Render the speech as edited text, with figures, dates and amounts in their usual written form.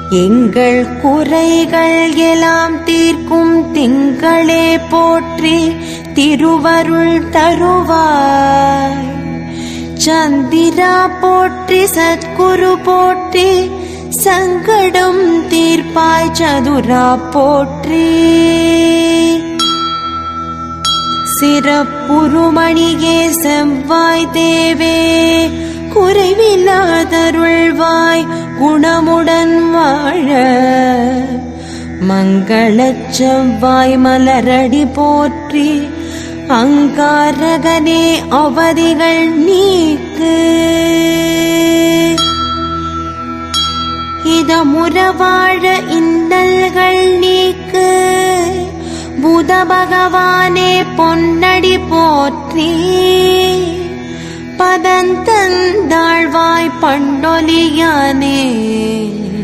எங்கள் குறைகள் எல்லாம் தீர்க்கும் திங்களே போற்றி திருவருள் தருவாய். சந்திரா போற்றி சத்குரு போற்றி சங்கடம் தீர்ப்பாய் சதுரா போற்றி. சிறப்புருமணியே செவ்வாய் தேவே குறைவில்லாதருள்வாய் குணமுடன் வாழ. மங்களச் செவ்வாய் மலரடி போற்றி அங்காரகனே அவதிகள் நீக்கு. இதமுற வாழ இன்னல்கள் நீக்கு. புத பகவானே பொன்னடி போற்றி. பதந்தந்தாழ்வாய் பண்டொலியானே